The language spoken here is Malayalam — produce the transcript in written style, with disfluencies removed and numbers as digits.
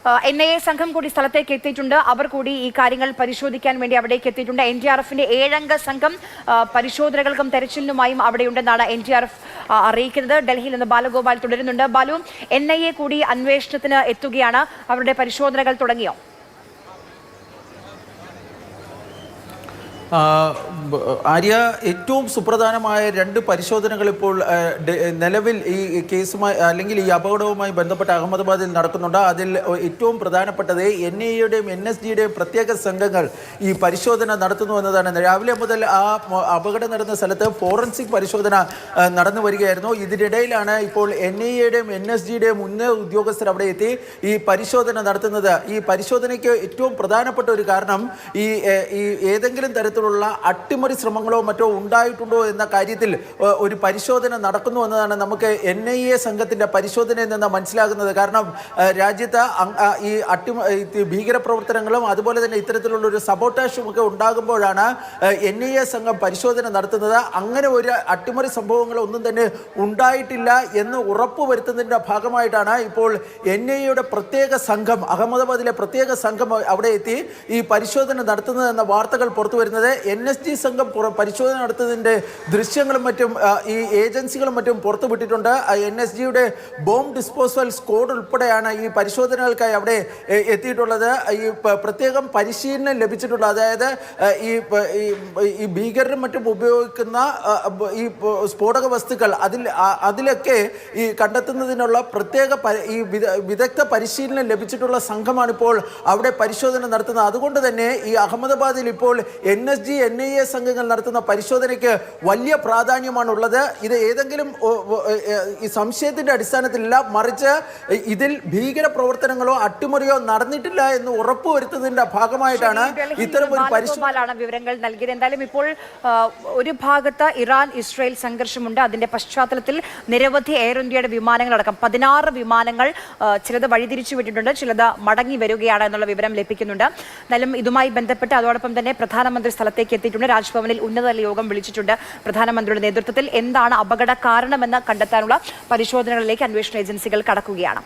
NIA സംഘം കൂടി സ്ഥലത്തേക്ക് എത്തിയിട്ടുണ്ട്. അവർ കൂടി ഈ കാര്യങ്ങൾ പരിശോധിക്കാൻ വേണ്ടി അവിടേക്ക് എത്തിയിട്ടുണ്ട്. NDRFന്റെ 7 അംഗ സംഘം പരിശോധനകൾക്കും തെരച്ചിലിനുമായും അവിടെയുണ്ടെന്നാണ് NDRF അറിയിക്കുന്നത്. ഡൽഹിയിൽ നിന്ന് ബാലഗോപാൽ തുടരുന്നുണ്ട്. ബാലു, NIA കൂടി അന്വേഷണത്തിന് എത്തുകയാണ്. അവരുടെ പരിശോധനകൾ തുടങ്ങിയോ? ആര്യ, ഏറ്റവും സുപ്രധാനമായ 2 പരിശോധനകൾ ഇപ്പോൾ നിലവിൽ ഈ കേസുമായി അല്ലെങ്കിൽ ഈ അപകടവുമായി ബന്ധപ്പെട്ട അഹമ്മദാബാദിൽ നടക്കുന്നുണ്ട്. അതിൽ ഏറ്റവും പ്രധാനപ്പെട്ടത് NIAയുടെയും NSGയുടെയും പ്രത്യേക സംഘങ്ങൾ ഈ പരിശോധന നടത്തുന്നു എന്നതാണ്. രാവിലെ മുതൽ ആ അപകടം നടന്ന സ്ഥലത്ത് ഫോറൻസിക് പരിശോധന നടന്നു വരികയായിരുന്നു. ഇതിനിടയിലാണ് ഇപ്പോൾ NIAയുടെയും NSGയുടെയും ഉന്നത ഉദ്യോഗസ്ഥർ അവിടെ എത്തി ഈ പരിശോധന നടത്തുന്നത്. ഈ പരിശോധനയ്ക്ക് ഏറ്റവും പ്രധാനപ്പെട്ട ഒരു കാരണം ഈ ഏതെങ്കിലും തരത്തിലുള്ള അട്ടിമറി ശ്രമങ്ങളോ മറ്റോ ഉണ്ടായിട്ടുണ്ടോ എന്ന കാര്യത്തിൽ ഒരു പരിശോധന നടക്കുന്നു എന്നതാണ് നമുക്ക് NIA സംഘത്തിന്റെ പരിശോധനയിൽ നിന്ന് മനസ്സിലാകുന്നത്. കാരണം രാജ്യത്ത് ഈ ഭീകരപ്രവർത്തനങ്ങളും അതുപോലെ തന്നെ ഇത്തരത്തിലുള്ള ഒരു സബോട്ടാഷും ഒക്കെ ഉണ്ടാകുമ്പോഴാണ് NIA സംഘം പരിശോധന നടത്തുന്നത്. അങ്ങനെ ഒരു അട്ടിമറി സംഭവങ്ങളൊന്നും തന്നെ ഉണ്ടായിട്ടില്ല എന്ന് ഉറപ്പുവരുത്തുന്നതിന്റെ ഭാഗമായിട്ടാണ് ഇപ്പോൾ NIAയുടെ പ്രത്യേക സംഘം, അഹമ്മദാബാദിലെ പ്രത്യേക സംഘം അവിടെ എത്തി ഈ പരിശോധന നടത്തുന്നത് എന്ന വാർത്തകൾ പുറത്തു വരുന്നത്. NSG സംഘം പരിശോധന നടത്തുന്നതിൻ്റെ ദൃശ്യങ്ങളും മറ്റും ഈ ഏജൻസികളും മറ്റും പുറത്തുവിട്ടിട്ടുണ്ട്. NSGയുടെ ബോംബ് ഡിസ്പോസൽ സ്ക്വാഡ് ഉൾപ്പെടെയാണ് ഈ പരിശോധനകൾക്കായി അവിടെ എത്തിയിട്ടുള്ളത്. ഈ പ്രത്യേകം പരിശീലനം ലഭിച്ചിട്ടുള്ള, അതായത് ഈ ഭീകരരും മറ്റും ഉപയോഗിക്കുന്ന ഈ സ്ഫോടക വസ്തുക്കൾ അതിലൊക്കെ ഈ കണ്ടെത്തുന്നതിനുള്ള പ്രത്യേക ഈ വിദഗ്ധ പരിശീലനം ലഭിച്ചിട്ടുള്ള സംഘമാണ് ഇപ്പോൾ അവിടെ പരിശോധന നടത്തുന്നത്. അതുകൊണ്ട് തന്നെ ഈ അഹമ്മദാബാദിൽ ഇപ്പോൾ NSG NIA സംഘങ്ങൾ നടത്തുന്ന പരിശോധനയ്ക്ക് വലിയ പ്രാധാന്യമാണുള്ളത്. ഇത് ഏതെങ്കിലും ഈ സംശയത്തിന്റെ അടിസ്ഥാനത്തിലല്ല, മറിച്ച് ഇതിൽ ഭീകര പ്രവർത്തനങ്ങളോ അട്ടിമറിയോ നടന്നിട്ടില്ല എന്ന് ഉറപ്പുവരുത്തുന്നതിന്റെ ഭാഗമായിട്ടാണ് ഇത്തരം ഒരു പരിശോധന വിവരങ്ങൾ നൽകിയത്. എന്തായാലും ഇപ്പോൾ ഒരു ഭാഗത്ത് ഇറാൻ-ഇസ്രായേൽ സംഘർഷമുണ്ട്. അതിന്റെ പശ്ചാത്തലത്തിൽ നിരവധി എയർ ഇന്ത്യയുടെ വിമാനങ്ങളടക്കം 16 വിമാനങ്ങൾ ചിലത് വഴിതിരിച്ചു വിട്ടിട്ടുണ്ട്, ചിലത് മടങ്ങി വരികയാണ് എന്നുള്ള വിവരം ലഭിക്കുന്നുണ്ട്. എന്നാലും ഇതുമായി ബന്ധപ്പെട്ട് അതോടൊപ്പം തന്നെ പ്രധാനമന്ത്രി സ്ഥലത്തേക്ക് എത്തിയിട്ടുണ്ട്. രാജ്ഭവനിൽ ഉന്നതതല യോഗം വിളിച്ചിട്ടുണ്ട്. പ്രധാനമന്ത്രിയുടെ നേതൃത്വത്തിൽ എന്താണ് അപകട കാരണമെന്ന് കണ്ടെത്താനുള്ള പരിശോധനകളിലേക്ക് അന്വേഷണ ഏജൻസികൾ കടക്കുകയാണ്.